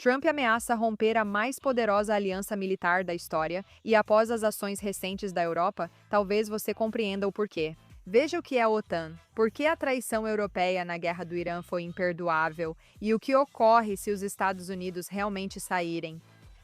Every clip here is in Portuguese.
Trump ameaça romper a mais poderosa aliança militar da história e, após as ações recentes da Europa, talvez você compreenda o porquê. Veja o que é a OTAN, por que a traição europeia na guerra do Irã foi imperdoável e o que ocorre se os Estados Unidos realmente saírem.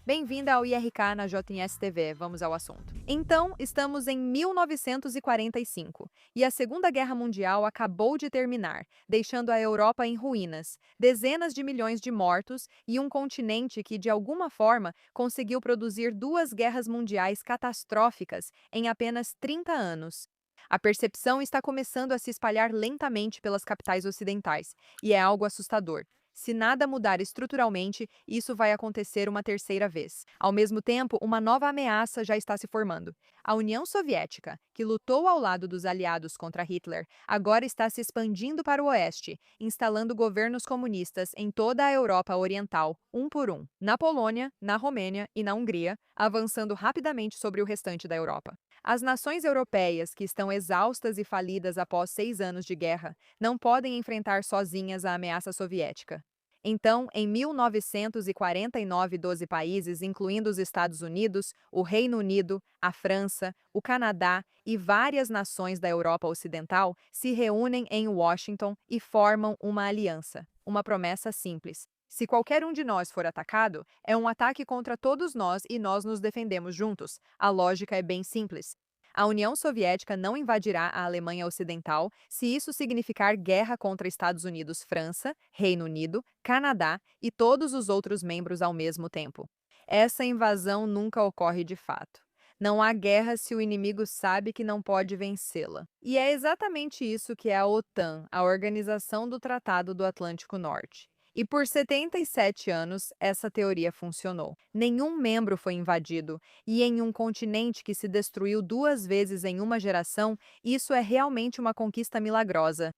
Bem-vinda ao IRK na JS TV, vamos ao assunto. Então, estamos em 1945 e a Segunda Guerra Mundial acabou de terminar, deixando a Europa em ruínas, dezenas de milhões de mortos e um continente que, de alguma forma, conseguiu produzir duas guerras mundiais catastróficas em apenas 30 anos. A percepção está começando a se espalhar lentamente pelas capitais ocidentais, e é algo assustador. Se nada mudar estruturalmente, isso vai acontecer uma terceira vez. Ao mesmo tempo, uma nova ameaça já está se formando. A União Soviética, que lutou ao lado dos aliados contra Hitler, agora está se expandindo para o oeste, instalando governos comunistas em toda a Europa Oriental, um por um, na Polônia, na Romênia e na Hungria, avançando rapidamente sobre o restante da Europa. As nações europeias, que estão exaustas e falidas após 6 anos de guerra, não podem enfrentar sozinhas a ameaça soviética. Então, em 1949, 12 países, incluindo os Estados Unidos, o Reino Unido, a França, o Canadá e várias nações da Europa Ocidental, se reúnem em Washington e formam uma aliança. Uma promessa simples. Se qualquer um de nós for atacado, é um ataque contra todos nós e nós nos defendemos juntos. A lógica é bem simples. A União Soviética não invadirá a Alemanha Ocidental se isso significar guerra contra Estados Unidos, França, Reino Unido, Canadá e todos os outros membros ao mesmo tempo. Essa invasão nunca ocorre de fato. Não há guerra se o inimigo sabe que não pode vencê-la. E é exatamente isso que é a OTAN, a Organização do Tratado do Atlântico Norte. E por 77 anos, essa teoria funcionou. Nenhum membro foi invadido, e em um continente que se destruiu duas vezes em uma geração, isso é realmente uma conquista milagrosa.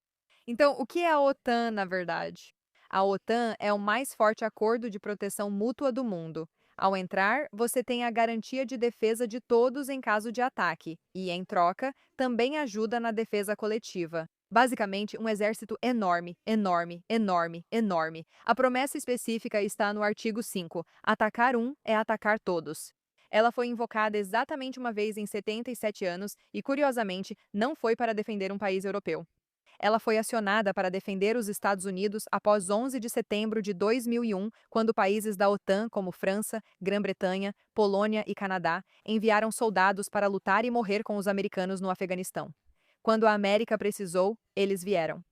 Então, o que é a OTAN, na verdade? A OTAN é o mais forte acordo de proteção mútua do mundo. Ao entrar, você tem a garantia de defesa de todos em caso de ataque, e, em troca, também ajuda na defesa coletiva. Basicamente, um exército enorme, enorme, enorme, enorme. A promessa específica está no artigo 5. Atacar um é atacar todos. Ela foi invocada exatamente uma vez em 77 anos e, curiosamente, não foi para defender um país europeu. Ela foi acionada para defender os Estados Unidos após 11 de setembro de 2001, quando países da OTAN, como França, Grã-Bretanha, Polônia e Canadá, enviaram soldados para lutar e morrer com os americanos no Afeganistão. Quando a América precisou, eles vieram.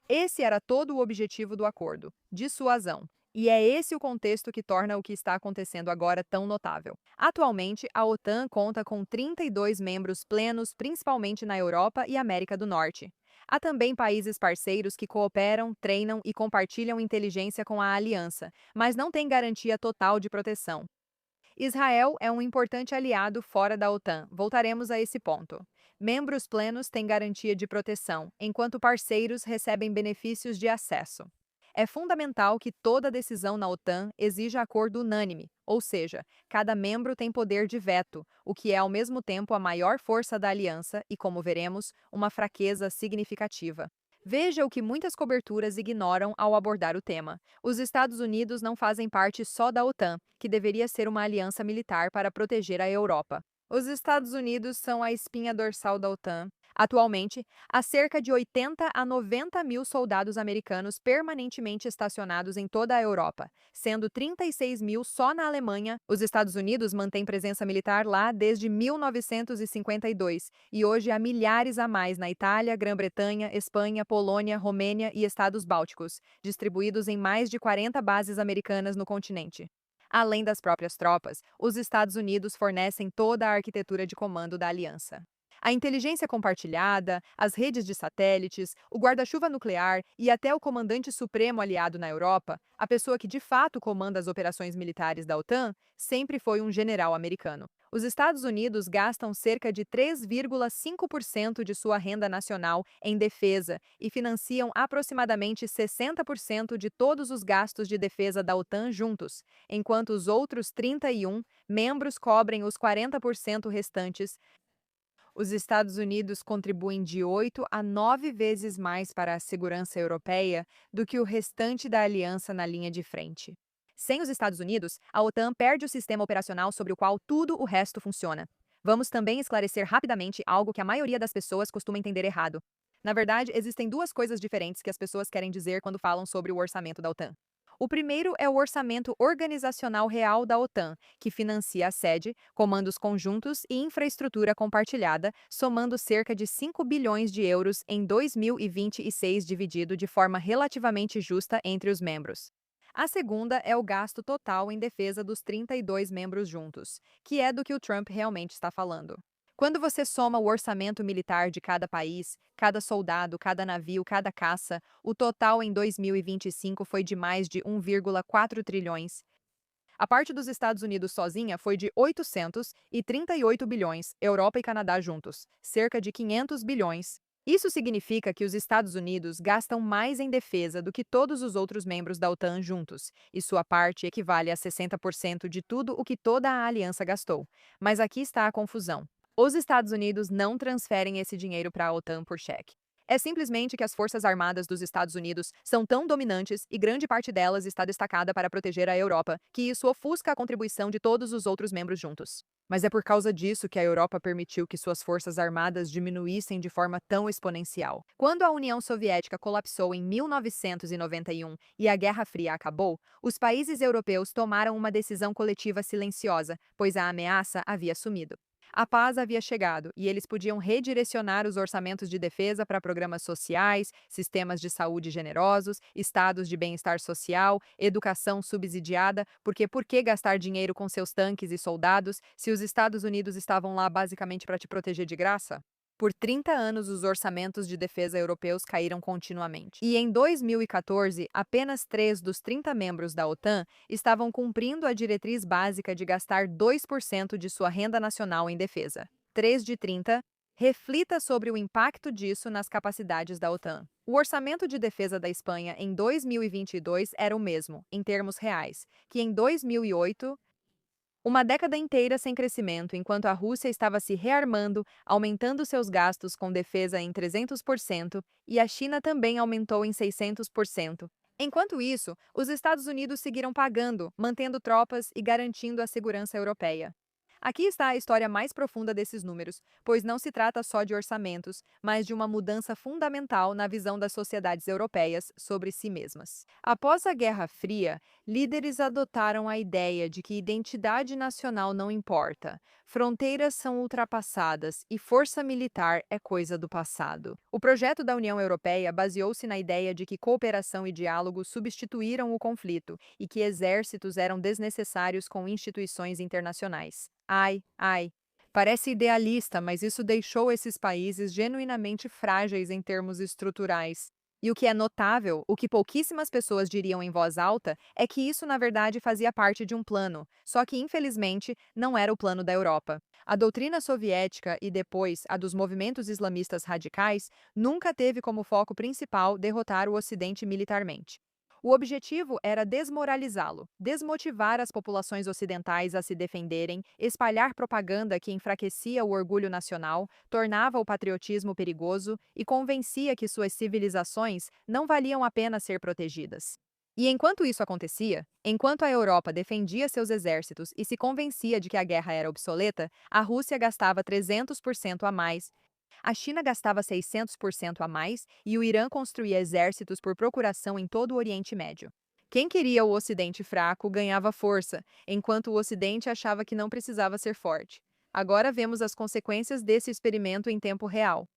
Esse era todo o objetivo do acordo: dissuasão. E é esse o contexto que torna o que está acontecendo agora tão notável. Atualmente, a OTAN conta com 32 membros plenos, principalmente na Europa e América do Norte. Há também países parceiros que cooperam, treinam e compartilham inteligência com a aliança, mas não têm garantia total de proteção. Israel é um importante aliado fora da OTAN. Voltaremos a esse ponto. Membros plenos têm garantia de proteção, enquanto parceiros recebem benefícios de acesso. É fundamental que toda decisão na OTAN exija acordo unânime, ou seja, cada membro tem poder de veto, o que é ao mesmo tempo a maior força da aliança e, como veremos, uma fraqueza significativa. Veja o que muitas coberturas ignoram ao abordar o tema. Os Estados Unidos não fazem parte só da OTAN, que deveria ser uma aliança militar para proteger a Europa. Os Estados Unidos são a espinha dorsal da OTAN. Atualmente, há cerca de 80 a 90 mil soldados americanos permanentemente estacionados em toda a Europa, sendo 36 mil só na Alemanha. Os Estados Unidos mantêm presença militar lá desde 1952 e hoje há milhares a mais na Itália, Grã-Bretanha, Espanha, Polônia, Romênia e Estados Bálticos, distribuídos em mais de 40 bases americanas no continente. Além das próprias tropas, os Estados Unidos fornecem toda a arquitetura de comando da aliança. A inteligência compartilhada, as redes de satélites, o guarda-chuva nuclear e até o comandante supremo aliado na Europa, a pessoa que de fato comanda as operações militares da OTAN, sempre foi um general americano. Os Estados Unidos gastam cerca de 3,5% de sua renda nacional em defesa e financiam aproximadamente 60% de todos os gastos de defesa da OTAN juntos, enquanto os outros 31 membros cobrem os 40% restantes. Os Estados Unidos contribuem de 8 a 9 vezes mais para a segurança europeia do que o restante da aliança na linha de frente. Sem os Estados Unidos, a OTAN perde o sistema operacional sobre o qual tudo o resto funciona. Vamos também esclarecer rapidamente algo que a maioria das pessoas costuma entender errado. Na verdade, existem duas coisas diferentes que as pessoas querem dizer quando falam sobre o orçamento da OTAN. O primeiro é o orçamento organizacional real da OTAN, que financia a sede, comandos conjuntos e infraestrutura compartilhada, somando cerca de 5 bilhões de euros em 2026, dividido de forma relativamente justa entre os membros. A segunda é o gasto total em defesa dos 32 membros juntos, que é do que o Trump realmente está falando. Quando você soma o orçamento militar de cada país, cada soldado, cada navio, cada caça, o total em 2025 foi de mais de 1,4 trilhões. A parte dos Estados Unidos sozinha foi de 838 bilhões, Europa e Canadá juntos, cerca de 500 bilhões. Isso significa que os Estados Unidos gastam mais em defesa do que todos os outros membros da OTAN juntos, e sua parte equivale a 60% de tudo o que toda a aliança gastou. Mas aqui está a confusão. Os Estados Unidos não transferem esse dinheiro para a OTAN por cheque. É simplesmente que as Forças Armadas dos Estados Unidos são tão dominantes e grande parte delas está destacada para proteger a Europa, que isso ofusca a contribuição de todos os outros membros juntos. Mas é por causa disso que a Europa permitiu que suas forças armadas diminuíssem de forma tão exponencial. Quando a União Soviética colapsou em 1991 e a Guerra Fria acabou, os países europeus tomaram uma decisão coletiva silenciosa, pois a ameaça havia sumido. A paz havia chegado e eles podiam redirecionar os orçamentos de defesa para programas sociais, sistemas de saúde generosos, estados de bem-estar social, educação subsidiada, porque por que gastar dinheiro com seus tanques e soldados se os Estados Unidos estavam lá basicamente para te proteger de graça? Por 30 anos, os orçamentos de defesa europeus caíram continuamente. E em 2014, apenas 3 dos 30 membros da OTAN estavam cumprindo a diretriz básica de gastar 2% de sua renda nacional em defesa. 3 de 30. Reflita sobre o impacto disso nas capacidades da OTAN. O orçamento de defesa da Espanha em 2022 era o mesmo, em termos reais, que em 2008. Uma década inteira sem crescimento, enquanto a Rússia estava se rearmando, aumentando seus gastos com defesa em 300%, e a China também aumentou em 600%. Enquanto isso, os Estados Unidos seguiram pagando, mantendo tropas e garantindo a segurança europeia. Aqui está a história mais profunda desses números, pois não se trata só de orçamentos, mas de uma mudança fundamental na visão das sociedades europeias sobre si mesmas. Após a Guerra Fria, líderes adotaram a ideia de que identidade nacional não importa, fronteiras são ultrapassadas e força militar é coisa do passado. O projeto da União Europeia baseou-se na ideia de que cooperação e diálogo substituíram o conflito e que exércitos eram desnecessários com instituições internacionais. Ai, ai. Parece idealista, mas isso deixou esses países genuinamente frágeis em termos estruturais. E o que é notável, o que pouquíssimas pessoas diriam em voz alta, é que isso na verdade fazia parte de um plano, só que infelizmente não era o plano da Europa. A doutrina soviética e depois a dos movimentos islamistas radicais nunca teve como foco principal derrotar o Ocidente militarmente. O objetivo era desmoralizá-lo, desmotivar as populações ocidentais a se defenderem, espalhar propaganda que enfraquecia o orgulho nacional, tornava o patriotismo perigoso e convencia que suas civilizações não valiam a pena ser protegidas. E enquanto isso acontecia, enquanto a Europa defendia seus exércitos e se convencia de que a guerra era obsoleta, a Rússia gastava 300% a mais. A China gastava 600% a mais e o Irã construía exércitos por procuração em todo o Oriente Médio. Quem queria o Ocidente fraco ganhava força, enquanto o Ocidente achava que não precisava ser forte. Agora vemos as consequências desse experimento em tempo real.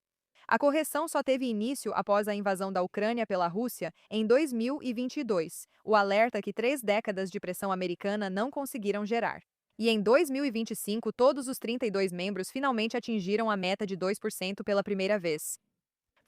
A correção só teve início após a invasão da Ucrânia pela Rússia em 2022, o alerta que 3 décadas de pressão americana não conseguiram gerar. E em 2025, todos os 32 membros finalmente atingiram a meta de 2% pela primeira vez.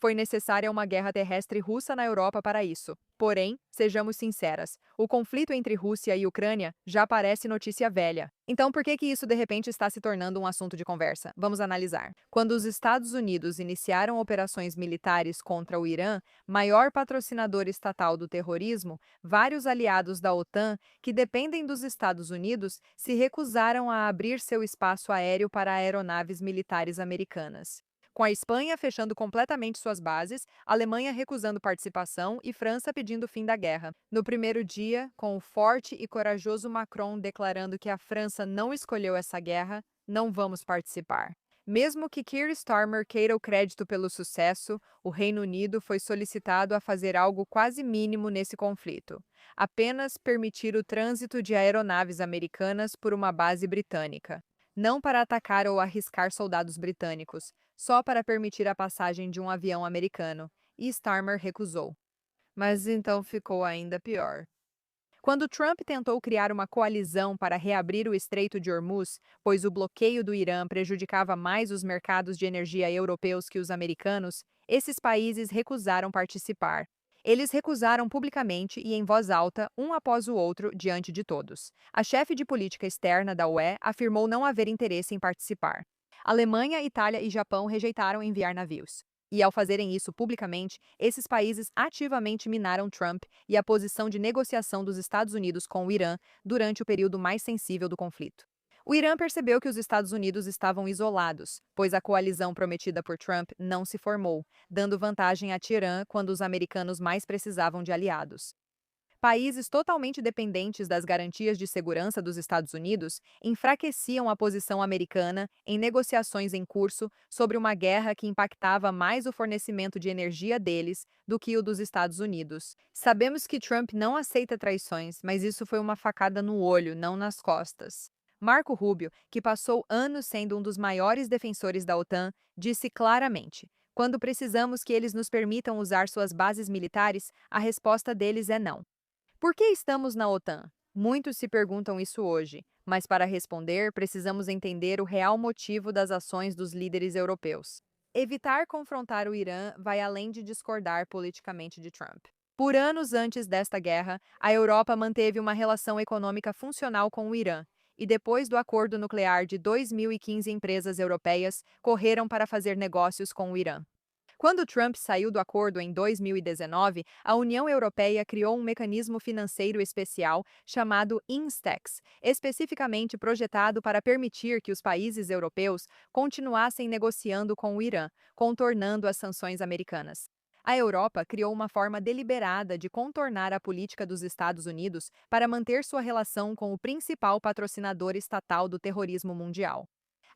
Foi necessária uma guerra terrestre russa na Europa para isso. Porém, sejamos sinceras, o conflito entre Rússia e Ucrânia já parece notícia velha. Então, por que isso de repente está se tornando um assunto de conversa? Vamos analisar. Quando os Estados Unidos iniciaram operações militares contra o Irã, maior patrocinador estatal do terrorismo, vários aliados da OTAN, que dependem dos Estados Unidos, se recusaram a abrir seu espaço aéreo para aeronaves militares americanas. com a Espanha fechando completamente suas bases, Alemanha recusando participação e França pedindo o fim da guerra. No primeiro dia, com o forte e corajoso Macron declarando que a França não escolheu essa guerra, não vamos participar. Mesmo que Keir Starmer queira o crédito pelo sucesso, o Reino Unido foi solicitado a fazer algo quase mínimo nesse conflito: apenas permitir o trânsito de aeronaves americanas por uma base britânica. Não para atacar ou arriscar soldados britânicos, só para permitir a passagem de um avião americano, e Starmer recusou. Mas então ficou ainda pior. Quando Trump tentou criar uma coalizão para reabrir o Estreito de Hormuz, pois o bloqueio do Irã prejudicava mais os mercados de energia europeus que os americanos, esses países recusaram participar. Eles recusaram publicamente e em voz alta, um após o outro, diante de todos. A chefe de política externa da UE afirmou não haver interesse em participar. Alemanha, Itália e Japão rejeitaram enviar navios. E ao fazerem isso publicamente, esses países ativamente minaram Trump e a posição de negociação dos Estados Unidos com o Irã durante o período mais sensível do conflito. O Irã percebeu que os Estados Unidos estavam isolados, pois a coalizão prometida por Trump não se formou, dando vantagem a Teherã quando os americanos mais precisavam de aliados. Países totalmente dependentes das garantias de segurança dos Estados Unidos enfraqueciam a posição americana em negociações em curso sobre uma guerra que impactava mais o fornecimento de energia deles do que o dos Estados Unidos. Sabemos que Trump não aceita traições, mas isso foi uma facada no olho, não nas costas. Marco Rubio, que passou anos sendo um dos maiores defensores da OTAN, disse claramente: quando precisamos que eles nos permitam usar suas bases militares, a resposta deles é não. Por que estamos na OTAN? Muitos se perguntam isso hoje, mas para responder, precisamos entender o real motivo das ações dos líderes europeus. Evitar confrontar o Irã vai além de discordar politicamente de Trump. Por anos antes desta guerra, a Europa manteve uma relação econômica funcional com o Irã, e depois do acordo nuclear de 2015, empresas europeias correram para fazer negócios com o Irã. Quando Trump saiu do acordo em 2019, a União Europeia criou um mecanismo financeiro especial chamado INSTEX, especificamente projetado para permitir que os países europeus continuassem negociando com o Irã, contornando as sanções americanas. A Europa criou uma forma deliberada de contornar a política dos Estados Unidos para manter sua relação com o principal patrocinador estatal do terrorismo mundial.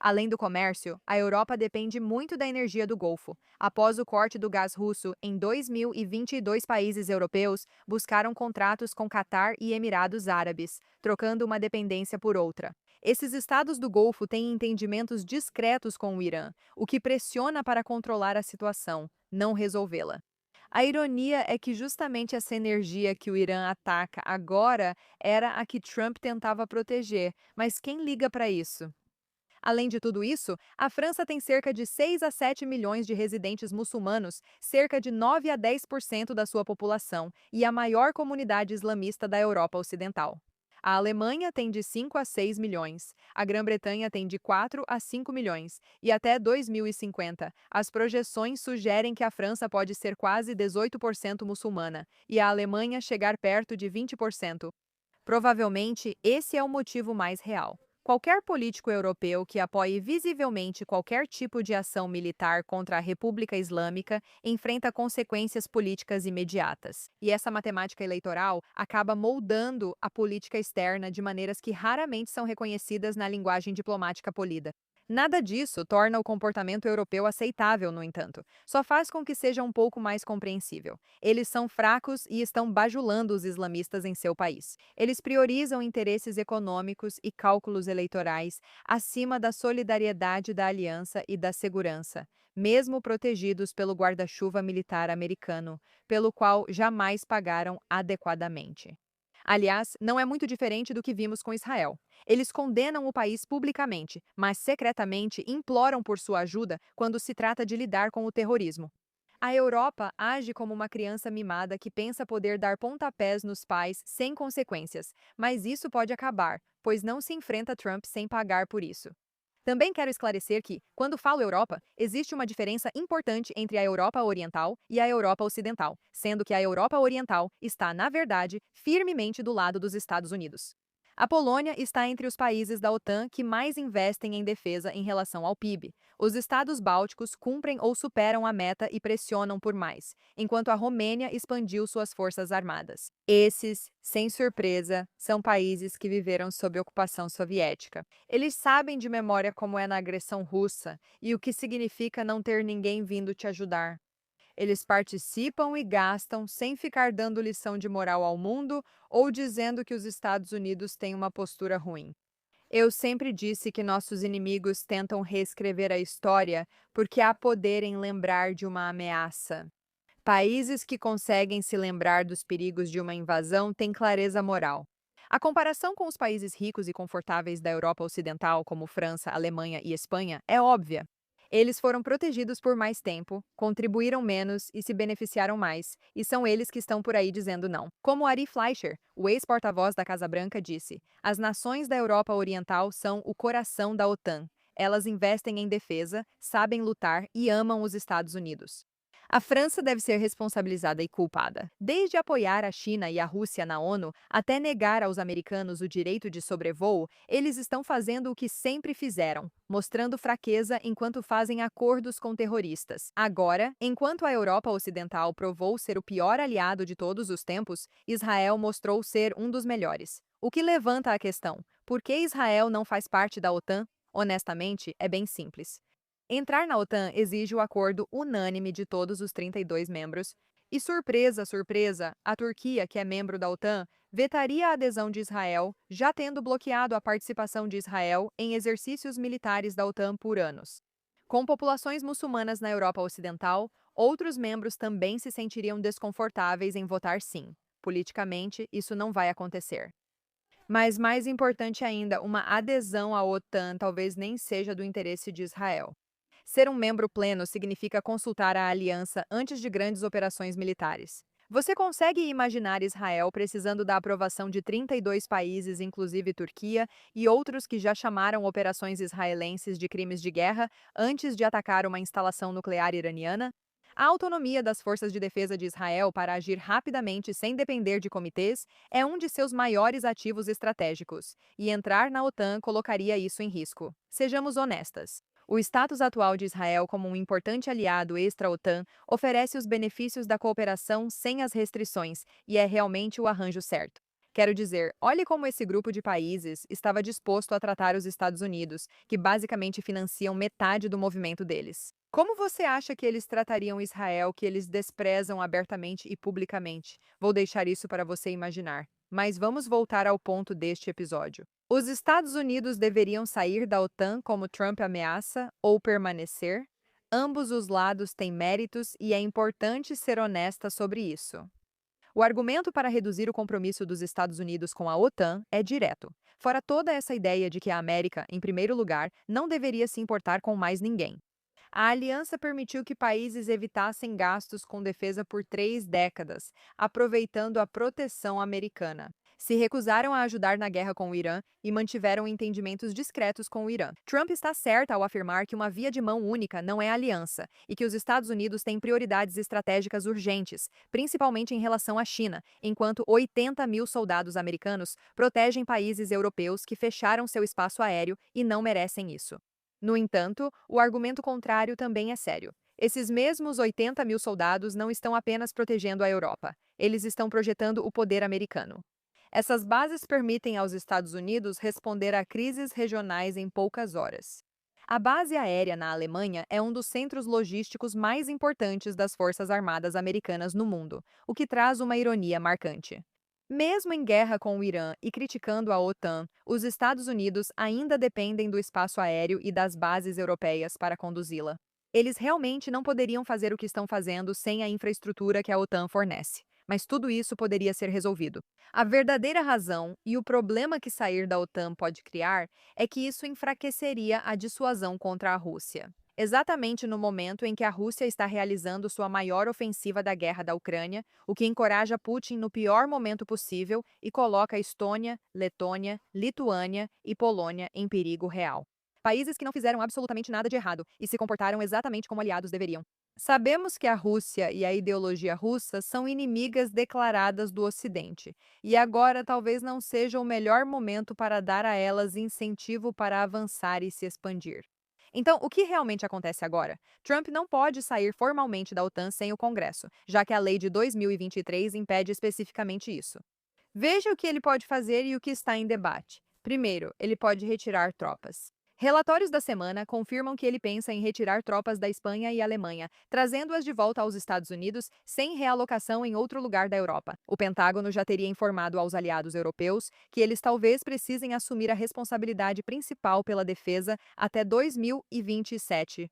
Além do comércio, a Europa depende muito da energia do Golfo. Após o corte do gás russo, em 2022 países europeus buscaram contratos com Catar e Emirados Árabes, trocando uma dependência por outra. Esses estados do Golfo têm entendimentos discretos com o Irã, o que pressiona para controlar a situação, não resolvê-la. A ironia é que justamente essa energia que o Irã ataca agora era a que Trump tentava proteger, mas quem liga para isso? Além de tudo isso, a França tem cerca de 6 a 7 milhões de residentes muçulmanos, cerca de 9 a 10% da sua população, e a maior comunidade islamista da Europa Ocidental. A Alemanha tem de 5 a 6 milhões, a Grã-Bretanha tem de 4 a 5 milhões, e até 2050, as projeções sugerem que a França pode ser quase 18% muçulmana, e a Alemanha chegar perto de 20%. Provavelmente, esse é o motivo mais real. Qualquer político europeu que apoie visivelmente qualquer tipo de ação militar contra a República Islâmica enfrenta consequências políticas imediatas. E essa matemática eleitoral acaba moldando a política externa de maneiras que raramente são reconhecidas na linguagem diplomática polida. Nada disso torna o comportamento europeu aceitável, no entanto. Só faz com que seja um pouco mais compreensível. Eles são fracos e estão bajulando os islamistas em seu país. Eles priorizam interesses econômicos e cálculos eleitorais acima da solidariedade da aliança e da segurança, mesmo protegidos pelo guarda-chuva militar americano, pelo qual jamais pagaram adequadamente. Aliás, não é muito diferente do que vimos com Israel. Eles condenam o país publicamente, mas secretamente imploram por sua ajuda quando se trata de lidar com o terrorismo. A Europa age como uma criança mimada que pensa poder dar pontapés nos pais sem consequências, mas isso pode acabar, pois não se enfrenta Trump sem pagar por isso. Também quero esclarecer que, quando falo Europa, existe uma diferença importante entre a Europa Oriental e a Europa Ocidental, sendo que a Europa Oriental está, na verdade, firmemente do lado dos Estados Unidos. A Polônia está entre os países da OTAN que mais investem em defesa em relação ao PIB. Os estados bálticos cumprem ou superam a meta e pressionam por mais, enquanto a Romênia expandiu suas forças armadas. Esses, sem surpresa, são países que viveram sob ocupação soviética. Eles sabem de memória como é na agressão russa e o que significa não ter ninguém vindo te ajudar. Eles participam e gastam sem ficar dando lição de moral ao mundo ou dizendo que os Estados Unidos têm uma postura ruim. Eu sempre disse que nossos inimigos tentam reescrever a história porque há poder em lembrar de uma ameaça. Países que conseguem se lembrar dos perigos de uma invasão têm clareza moral. A comparação com os países ricos e confortáveis da Europa Ocidental, como França, Alemanha e Espanha, é óbvia. Eles foram protegidos por mais tempo, contribuíram menos e se beneficiaram mais, e são eles que estão por aí dizendo não. Como Ari Fleischer, o ex-porta-voz da Casa Branca, disse: as nações da Europa Oriental são o coração da OTAN. Elas investem em defesa, sabem lutar e amam os Estados Unidos. A França deve ser responsabilizada e culpada. Desde apoiar a China e a Rússia na ONU até negar aos americanos o direito de sobrevoo, eles estão fazendo o que sempre fizeram, mostrando fraqueza enquanto fazem acordos com terroristas. Agora, enquanto a Europa Ocidental provou ser o pior aliado de todos os tempos, Israel mostrou ser um dos melhores. O que levanta a questão: por que Israel não faz parte da OTAN? Honestamente, é bem simples. Entrar na OTAN exige o acordo unânime de todos os 32 membros, e surpresa, surpresa, a Turquia, que é membro da OTAN, vetaria a adesão de Israel, já tendo bloqueado a participação de Israel em exercícios militares da OTAN por anos. Com populações muçulmanas na Europa Ocidental, outros membros também se sentiriam desconfortáveis em votar sim. Politicamente, isso não vai acontecer. Mas mais importante ainda, uma adesão à OTAN talvez nem seja do interesse de Israel. Ser um membro pleno significa consultar a aliança antes de grandes operações militares. Você consegue imaginar Israel precisando da aprovação de 32 países, inclusive Turquia, e outros que já chamaram operações israelenses de crimes de guerra antes de atacar uma instalação nuclear iraniana? A autonomia das forças de defesa de Israel para agir rapidamente sem depender de comitês é um de seus maiores ativos estratégicos, e entrar na OTAN colocaria isso em risco. Sejamos honestas. O status atual de Israel como um importante aliado extra-OTAN oferece os benefícios da cooperação sem as restrições e é realmente o arranjo certo. Quero dizer, olhe como esse grupo de países estava disposto a tratar os Estados Unidos, que basicamente financiam metade do movimento deles. Como você acha que eles tratariam Israel, que eles desprezam abertamente e publicamente? Vou deixar isso para você imaginar. Mas vamos voltar ao ponto deste episódio. Os Estados Unidos deveriam sair da OTAN como Trump ameaça ou permanecer? Ambos os lados têm méritos e é importante ser honesta sobre isso. O argumento para reduzir o compromisso dos Estados Unidos com a OTAN é direto. Fora toda essa ideia de que a América, em primeiro lugar, não deveria se importar com mais ninguém. A aliança permitiu que países evitassem gastos com defesa por 3 décadas, aproveitando a proteção americana. Se recusaram a ajudar na guerra com o Irã e mantiveram entendimentos discretos com o Irã. Trump está certa ao afirmar que uma via de mão única não é aliança e que os Estados Unidos têm prioridades estratégicas urgentes, principalmente em relação à China, enquanto 80 mil soldados americanos protegem países europeus que fecharam seu espaço aéreo e não merecem isso. No entanto, o argumento contrário também é sério. Esses mesmos 80 mil soldados não estão apenas protegendo a Europa, eles estão projetando o poder americano. Essas bases permitem aos Estados Unidos responder a crises regionais em poucas horas. A base aérea na Alemanha é um dos centros logísticos mais importantes das Forças Armadas Americanas no mundo, o que traz uma ironia marcante. Mesmo em guerra com o Irã e criticando a OTAN, os Estados Unidos ainda dependem do espaço aéreo e das bases europeias para conduzi-la. Eles realmente não poderiam fazer o que estão fazendo sem a infraestrutura que a OTAN fornece. Mas tudo isso poderia ser resolvido. A verdadeira razão e o problema que sair da OTAN pode criar é que isso enfraqueceria a dissuasão contra a Rússia. Exatamente no momento em que a Rússia está realizando sua maior ofensiva da guerra da Ucrânia, o que encoraja Putin no pior momento possível e coloca Estônia, Letônia, Lituânia e Polônia em perigo real. Países que não fizeram absolutamente nada de errado e se comportaram exatamente como aliados deveriam. Sabemos que a Rússia e a ideologia russa são inimigas declaradas do Ocidente, e agora talvez não seja o melhor momento para dar a elas incentivo para avançar e se expandir. Então, o que realmente acontece agora? Trump não pode sair formalmente da OTAN sem o Congresso, já que a lei de 2023 impede especificamente isso. Veja o que ele pode fazer e o que está em debate. Primeiro, ele pode retirar tropas. Relatórios da semana confirmam que ele pensa em retirar tropas da Espanha e Alemanha, trazendo-as de volta aos Estados Unidos sem realocação em outro lugar da Europa. O Pentágono já teria informado aos aliados europeus que eles talvez precisem assumir a responsabilidade principal pela defesa até 2027.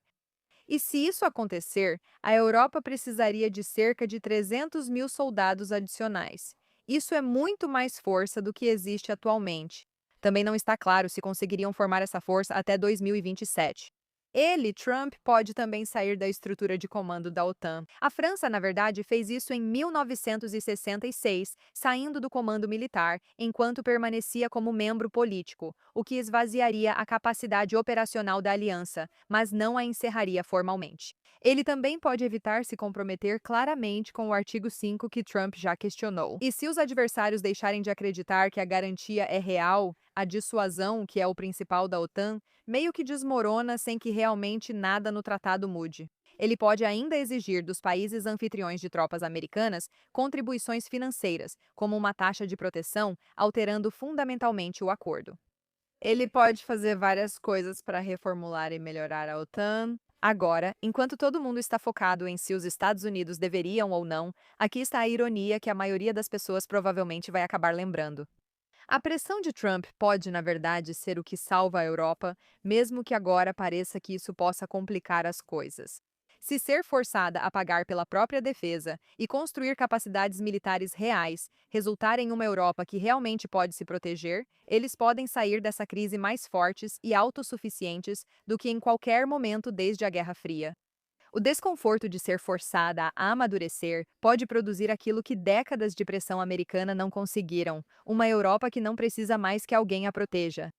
E se isso acontecer, a Europa precisaria de cerca de 300 mil soldados adicionais. Isso é muito mais força do que existe atualmente. Também não está claro se conseguiriam formar essa força até 2027. Ele, Trump, pode também sair da estrutura de comando da OTAN. A França, na verdade, fez isso em 1966, saindo do comando militar, enquanto permanecia como membro político, o que esvaziaria a capacidade operacional da aliança, mas não a encerraria formalmente. Ele também pode evitar se comprometer claramente com o artigo 5 que Trump já questionou. E se os adversários deixarem de acreditar que a garantia é real, a dissuasão, que é o principal da OTAN, meio que desmorona sem que realmente nada no tratado mude. Ele pode ainda exigir dos países anfitriões de tropas americanas contribuições financeiras, como uma taxa de proteção, alterando fundamentalmente o acordo. Ele pode fazer várias coisas para reformular e melhorar a OTAN. Agora, enquanto todo mundo está focado em se os Estados Unidos deveriam ou não, aqui está a ironia que a maioria das pessoas provavelmente vai acabar lembrando. A pressão de Trump pode, na verdade, ser o que salva a Europa, mesmo que agora pareça que isso possa complicar as coisas. Se ser forçada a pagar pela própria defesa e construir capacidades militares reais resultar em uma Europa que realmente pode se proteger, eles podem sair dessa crise mais fortes e autossuficientes do que em qualquer momento desde a Guerra Fria. O desconforto de ser forçada a amadurecer pode produzir aquilo que décadas de pressão americana não conseguiram: uma Europa que não precisa mais que alguém a proteja.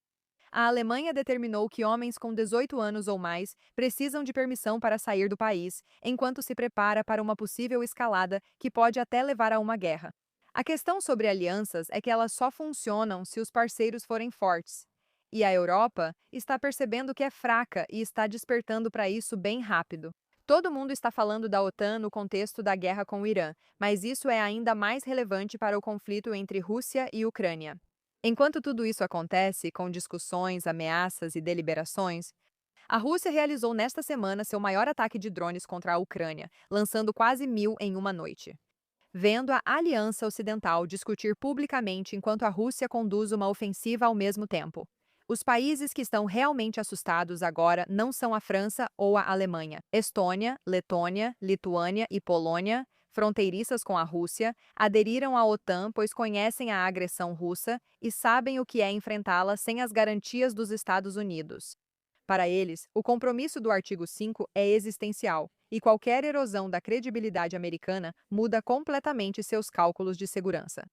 A Alemanha determinou que homens com 18 anos ou mais precisam de permissão para sair do país, enquanto se prepara para uma possível escalada que pode até levar a uma guerra. A questão sobre alianças é que elas só funcionam se os parceiros forem fortes. E a Europa está percebendo que é fraca e está despertando para isso bem rápido. Todo mundo está falando da OTAN no contexto da guerra com o Irã, mas isso é ainda mais relevante para o conflito entre Rússia e Ucrânia. Enquanto tudo isso acontece, com discussões, ameaças e deliberações, a Rússia realizou nesta semana seu maior ataque de drones contra a Ucrânia, lançando quase 1.000 em uma noite. Vendo a Aliança Ocidental discutir publicamente enquanto a Rússia conduz uma ofensiva ao mesmo tempo. Os países que estão realmente assustados agora não são a França ou a Alemanha. Estônia, Letônia, Lituânia e Polônia, fronteiriças com a Rússia, aderiram à OTAN pois conhecem a agressão russa e sabem o que é enfrentá-la sem as garantias dos Estados Unidos. Para eles, o compromisso do artigo 5 é existencial, e qualquer erosão da credibilidade americana muda completamente seus cálculos de segurança.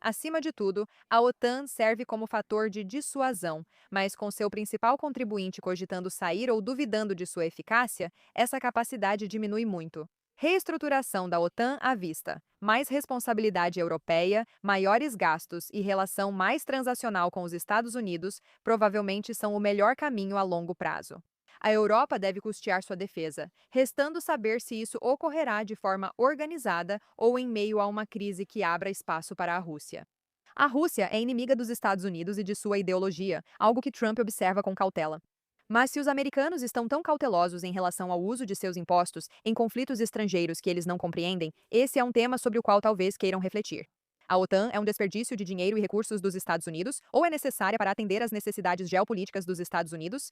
Acima de tudo, a OTAN serve como fator de dissuasão, mas com seu principal contribuinte cogitando sair ou duvidando de sua eficácia, essa capacidade diminui muito. Reestruturação da OTAN à vista, mais responsabilidade europeia, maiores gastos e relação mais transacional com os Estados Unidos provavelmente são o melhor caminho a longo prazo. A Europa deve custear sua defesa, restando saber se isso ocorrerá de forma organizada ou em meio a uma crise que abra espaço para a Rússia. A Rússia é inimiga dos Estados Unidos e de sua ideologia, algo que Trump observa com cautela. Mas se os americanos estão tão cautelosos em relação ao uso de seus impostos em conflitos estrangeiros que eles não compreendem, esse é um tema sobre o qual talvez queiram refletir. A OTAN é um desperdício de dinheiro e recursos dos Estados Unidos ou é necessária para atender às necessidades geopolíticas dos Estados Unidos?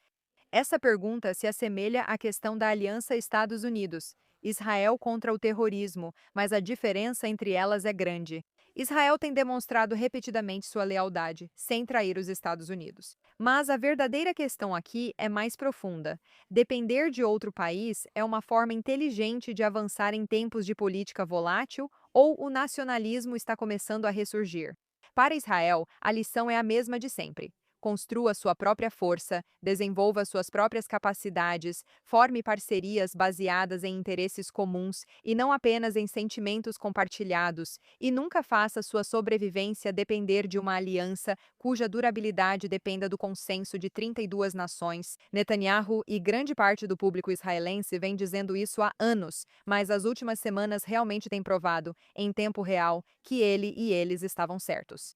Essa pergunta se assemelha à questão da Aliança Estados Unidos, Israel contra o terrorismo, mas a diferença entre elas é grande. Israel tem demonstrado repetidamente sua lealdade, sem trair os Estados Unidos. Mas a verdadeira questão aqui é mais profunda. Depender de outro país é uma forma inteligente de avançar em tempos de política volátil ou o nacionalismo está começando a ressurgir? Para Israel, a lição é a mesma de sempre: construa sua própria força, desenvolva suas próprias capacidades, forme parcerias baseadas em interesses comuns e não apenas em sentimentos compartilhados, e nunca faça sua sobrevivência depender de uma aliança cuja durabilidade dependa do consenso de 32 nações. Netanyahu e grande parte do público israelense vem dizendo isso há anos, mas as últimas semanas realmente têm provado, em tempo real, que ele e eles estavam certos.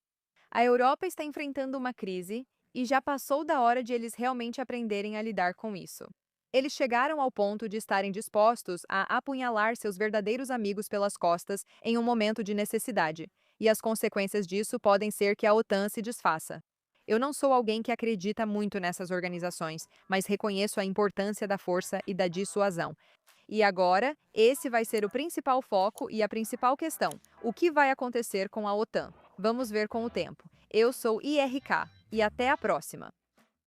A Europa está enfrentando uma crise e já passou da hora de eles realmente aprenderem a lidar com isso. Eles chegaram ao ponto de estarem dispostos a apunhalar seus verdadeiros amigos pelas costas em um momento de necessidade, e as consequências disso podem ser que a OTAN se desfaça. Eu não sou alguém que acredita muito nessas organizações, mas reconheço a importância da força e da dissuasão. E agora, esse vai ser o principal foco e a principal questão: o que vai acontecer com a OTAN? Vamos ver com o tempo. Eu sou IRK e até a próxima!